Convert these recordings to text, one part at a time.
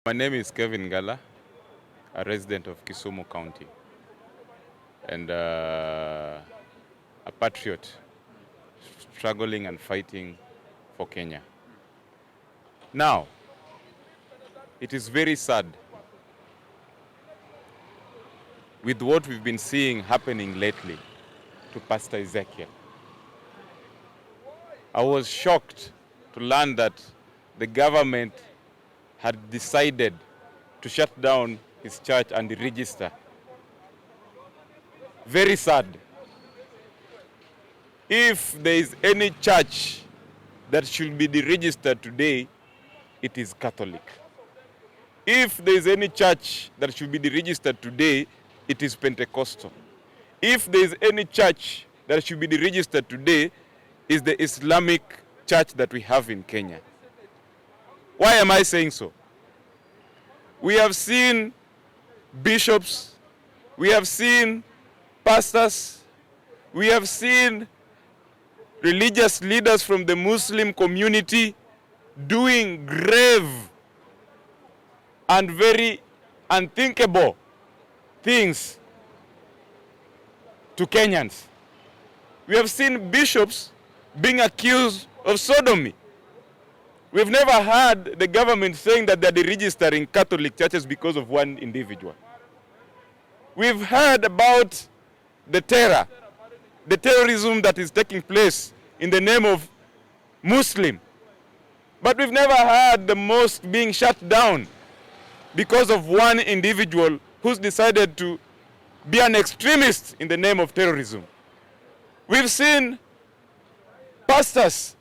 My name is Kevin Gala, a resident of Kisumu County, and a patriot struggling and fighting for Kenya. Now, it is very sad with what we've been seeing happening lately to Pastor Ezekiel. I was shocked to learn that the government had decided to shut down his church and register. Very sad. If there is any church that should be deregistered today, it is Catholic. If there is any church that should be deregistered today, it is Pentecostal. If there is any church that should be deregistered today, is the Islamic church that we have in Kenya. Why am I saying so? We have seen bishops, we have seen pastors, we have seen religious leaders from the Muslim community doing grave and very unthinkable things to Kenyans. We have seen bishops being accused of sodomy. We've never heard the government saying that they're deregistering Catholic churches because of one individual. We've heard about the terrorism that is taking place in the name of Muslim. But we've never heard the mosque being shut down because of one individual who's decided to be an extremist in the name of terrorism. We've seen pastors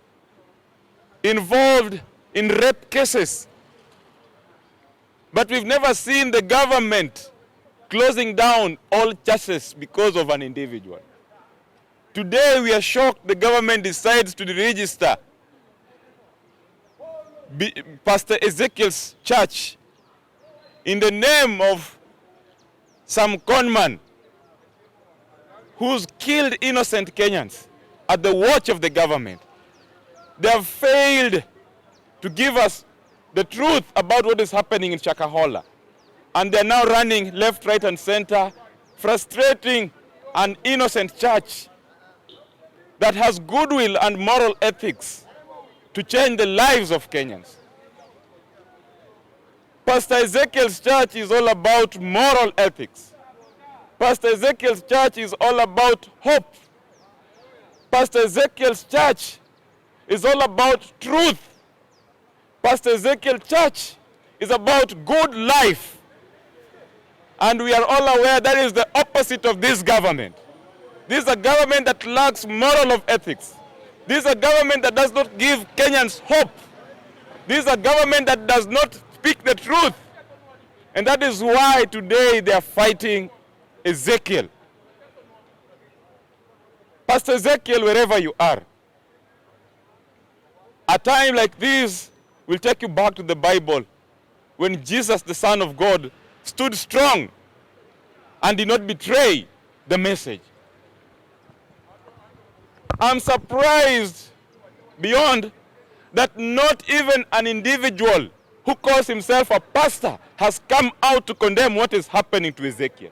involved in rape cases, but we've never seen the government closing down all churches because of an individual. Today we are shocked the government decides to deregister Pastor Ezekiel'S church in the name of some conman who's killed innocent Kenyans at the watch of the government. They have failed to give us the truth about what is happening in Shakahola. And they're now running left, right, and center, frustrating an innocent church that has goodwill and moral ethics to change the lives of Kenyans. Pastor Ezekiel'S church is all about moral ethics. Pastor Ezekiel'S church is all about hope. Pastor Ezekiel'S church is all about truth. Pastor Ezekiel's church is about good life. And we are all aware that is the opposite of this government. This is a government that lacks moral of ethics. This is a government that does not give Kenyans hope. This is a government that does not speak the truth. And that is why today they are fighting Ezekiel. Pastor Ezekiel, wherever you are, a time like this will take you back to the Bible when Jesus, the Son of God, stood strong and did not betray the message. I'm surprised beyond that not even an individual who calls himself a pastor has come out to condemn what is happening to Ezekiel.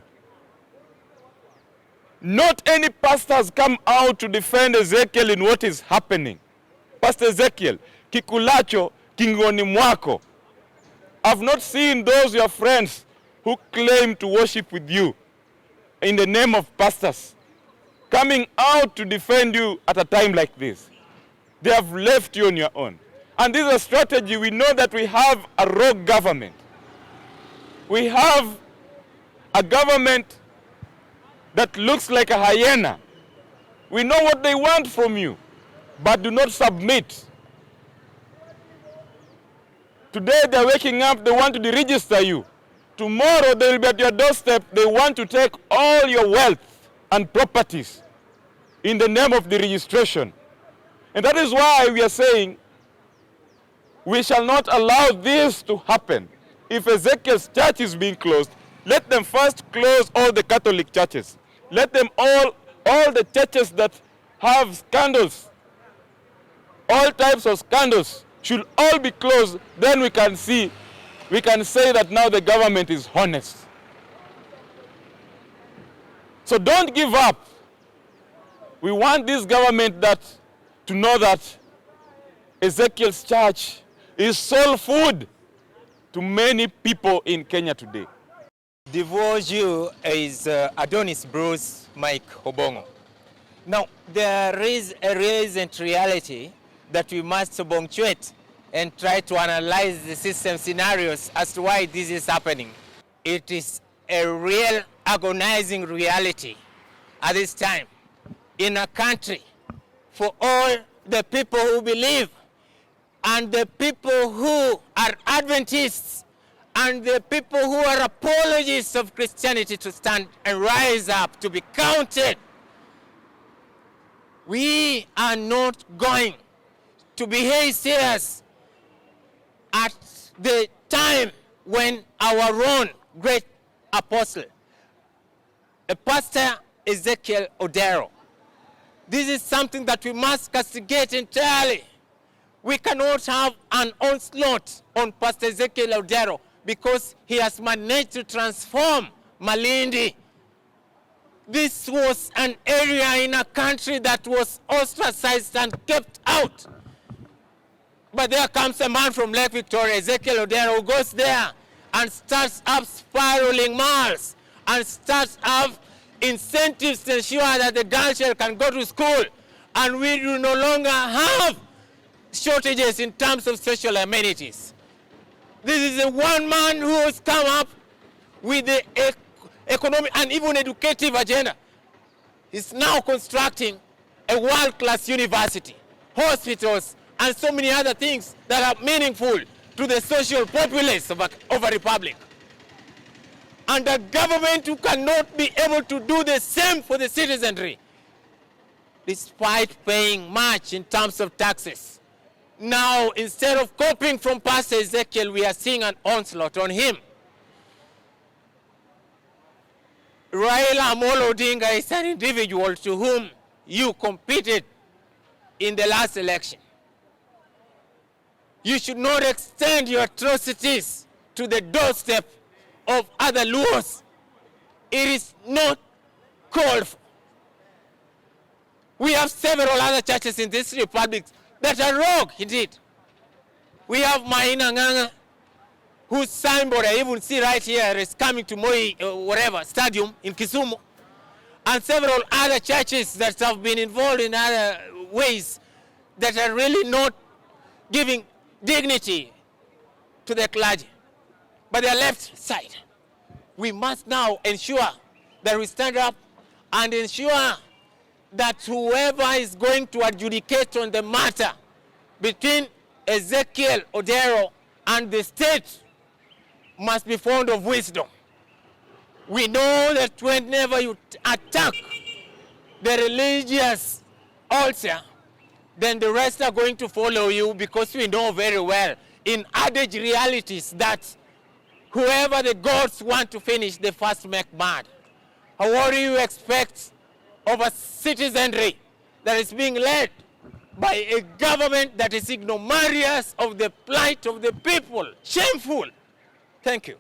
Not any pastor has come out to defend Ezekiel in what is happening. Pastor Ezekiel, kikulacho kingoni mwako. I've not seen those your friends who claim to worship with you in the name of pastors coming out to defend you at a time like this. They have left you on your own. And this is a strategy. We know that we have a rogue government. We have a government that looks like a hyena. We know what they want from you, but do not submit. Today they're waking up, they want to deregister you. Tomorrow they will be at your doorstep, they want to take all your wealth and properties in the name of the registration. And that is why we are saying we shall not allow this to happen. If Ezekiel's church is being closed, let them first close all the Catholic churches. Let them all the churches that have scandals, all types of scandals, should all be closed. Then we can see we can say that now the government is honest. So don't give up. We want this government to know that Ezekiel's church is soul food to many people in Kenya today. The you is Adonis Bruce Mike Obongo. Now, there is a recent reality that we must punctuate and try to analyze the system scenarios as to why this is happening. It is a real agonizing reality at this time in a country for all the people who believe and the people who are Adventists and the people who are apologists of Christianity to stand and rise up to be counted. We are not going to be haystayers at the time when our own great apostle, Pastor Ezekiel Odero. This is something that we must castigate entirely. We cannot have an onslaught on Pastor Ezekiel Odero because he has managed to transform Malindi. This was an area in a country that was ostracized and kept out. But there comes a man from Lake Victoria, Ezekiel Odero, who goes there and starts up spiraling malls and starts up incentives to ensure that the girl child can go to school. And we do no longer have shortages in terms of social amenities. This is the one man who has come up with the economic and even educative agenda. He's now constructing a world-class university, hospitals, and so many other things that are meaningful to the social populace of a republic. And a government who cannot be able to do the same for the citizenry, despite paying much in terms of taxes. Now, instead of copying from Pastor Ezekiel, we are seeing an onslaught on him. Raila Amolo Odinga is an individual to whom you competed in the last election. You should not extend your atrocities to the doorstep of other Luos. It is not called for. We have several other churches in this republic that are rogue indeed. We have Maina Nganga, whose signboard I even see right here is coming to Moi, stadium in Kisumu, and several other churches that have been involved in other ways that are really not giving dignity to the clergy. But the left side, we must now ensure that we stand up and ensure that whoever is going to adjudicate on the matter between Ezekiel Odero and the state must be fond of wisdom. We know that whenever you attack the religious altar, then the rest are going to follow you, because we know very well in adage realities that whoever the gods want to finish, they first make mad. What do you expect of a citizenry that is being led by a government that is ignominious of the plight of the people? Shameful. Thank you.